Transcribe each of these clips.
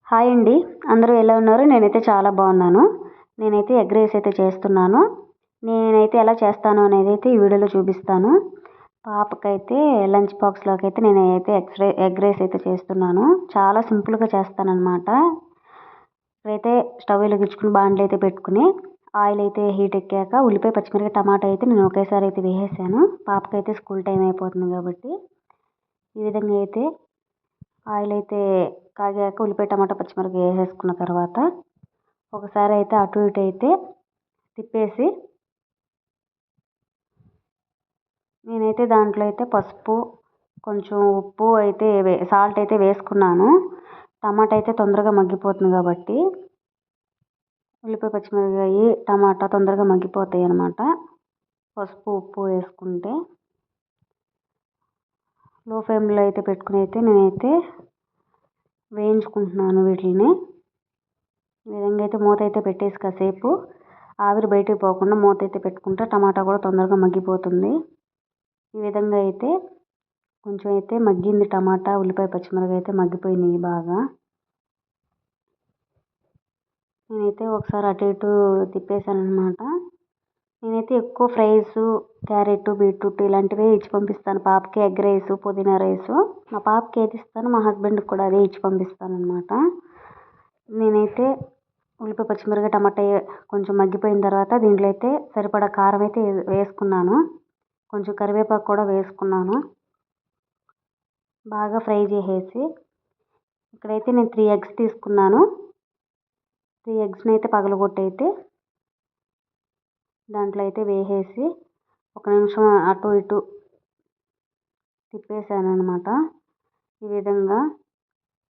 Hi అండి. అందరూ ఎలా ఉన్నారు? నేనైతే చాలా బాగున్నాను. నేనైతే ఎగ్ రైస్ అయితే చేస్తున్నాను. నేనైతే ఎలా చేస్తాను అనేది అయితే ఈ వీడియోలో చూపిస్తాను. పాపకైతే లంచ్ బాక్స్లోకి అయితే నేనైతే ఎగ్ రైస్ అయితే చేస్తున్నాను. చాలా సింపుల్గా చేస్తానన్నమాట. ఇప్పుడైతే స్టవ్ వెలిగించుకుని బాండ్లు అయితే పెట్టుకుని ఆయిల్ అయితే హీట్ ఎక్కాక ఉల్లిపాయ, పచ్చిమిరపకాయ, టమాటా అయితే నేను ఒకేసారి అయితే వేసేసాను. పాపకైతే స్కూల్ టైం అయిపోతుంది కాబట్టి ఈ విధంగా అయితే ఆయిల్ అయితే కాగాక ఉల్లిపాయ, టమాటా, పచ్చిమిరపకాయ వేసేసుకున్న తర్వాత ఒకసారి అయితే అటు ఇటు అయితే తిప్పేసి నేనైతే దాంట్లో అయితే పసుపు, కొంచెం ఉప్పు అయితే సాల్ట్ అయితే వేసుకున్నాను. టమాటా అయితే తొందరగా మగ్గిపోతుంది కాబట్టి ఉల్లిపాయ, పచ్చిమిరపకాయ, టమాటా తొందరగా మగ్గిపోతాయి అన్నమాట పసుపు, ఉప్పు వేసుకుంటే. లో ఫ్లేమ్లో అయితే పెట్టుకుని అయితే నేనైతే వేయించుకుంటున్నాను వీటిని. ఈ విధంగా అయితే మూత అయితే పెట్టేసి కాసేపు ఆవిరి బయటకు పోకుండా మూత అయితే పెట్టుకుంటే టమాటా కూడా తొందరగా మగ్గిపోతుంది. ఈ విధంగా అయితే కొంచెం అయితే మగ్గింది టమాటా, ఉల్లిపాయ, పచ్చిమిరపకాయ అయితే మగ్గిపోయినాయి బాగా. నేనైతే ఒకసారి అటు ఇటు తిప్పేసాను అనమాట. నేనైతే ఎక్కువ ఫ్రైస్, క్యారెట్, బీట్రూట్ ఇలాంటివే ఇచ్చి పంపిస్తాను పాపకి. ఎగ్ రైస్, పుదీనా రైసు మా పాపకి ఏది ఇస్తాను మా హస్బెండ్కి కూడా అదే ఇచ్చి పంపిస్తాను అనమాట. నేనైతే ఉల్లిపాయ, పచ్చిమిరపకాయ, టమాటా కొంచెం మగ్గిపోయిన తర్వాత దీంట్లో అయితే సరిపడా కారం అయితే వేసుకున్నాను. కొంచెం కరివేపాకు కూడా వేసుకున్నాను. బాగా ఫ్రై చేసేసి ఇక్కడైతే నేను 3 ఎగ్స్ తీసుకున్నాను. 3 ఎగ్స్ని అయితే పగలగొట్టి అయితే దాంట్లో అయితే వేసేసి ఒక నిమిషం అటు ఇటు తిప్పేసాను అనమాట. ఈ విధంగా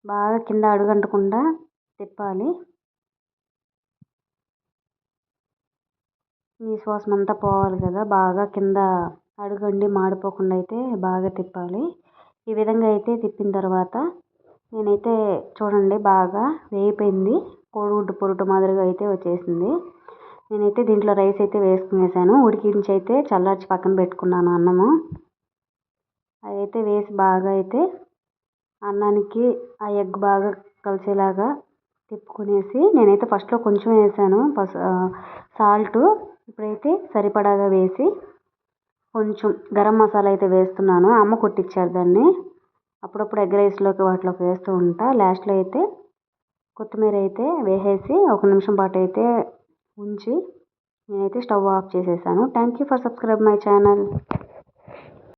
బాగా కింద అడుగంటకుండా తిప్పాలి. నీసు వాసన అంతా పోవాలి కదా, బాగా కింద అడుగండి మాడిపోకుండా అయితే బాగా తిప్పాలి. ఈ విధంగా అయితే తిప్పిన తర్వాత నేనైతే చూడండి బాగా వేగిపోయింది. కోడిగుడ్డు పొరుటు మాదిరిగా అయితే వచ్చేసింది. నేనైతే దీంట్లో రైస్ అయితే వేసుకునేసాను. ఉడికించి అయితే చల్లార్చి పక్కన పెట్టుకున్నాను అన్నము. అదైతే వేసి బాగా అయితే అన్నానికి ఆ ఎగ్ బాగా కలిసేలాగా తిప్పుకునేసి నేనైతే ఫస్ట్లో కొంచెం వేసాను సాల్టు. ఇప్పుడైతే సరిపడాగా వేసి కొంచెం గరం మసాలా అయితే వేస్తున్నాను. అమ్మ కొట్టించారు దాన్ని. అప్పుడప్పుడు ఎగ్ రైస్లోకి వాటిలోకి వేస్తూ ఉంటా. లాస్ట్లో అయితే కొత్తిమీర అయితే వేసేసి ఒక నిమిషం పాటు అయితే ఉంచి నేనైతే స్టవ్ ఆఫ్ చేసేసాను. Thank you for subscribe my channel.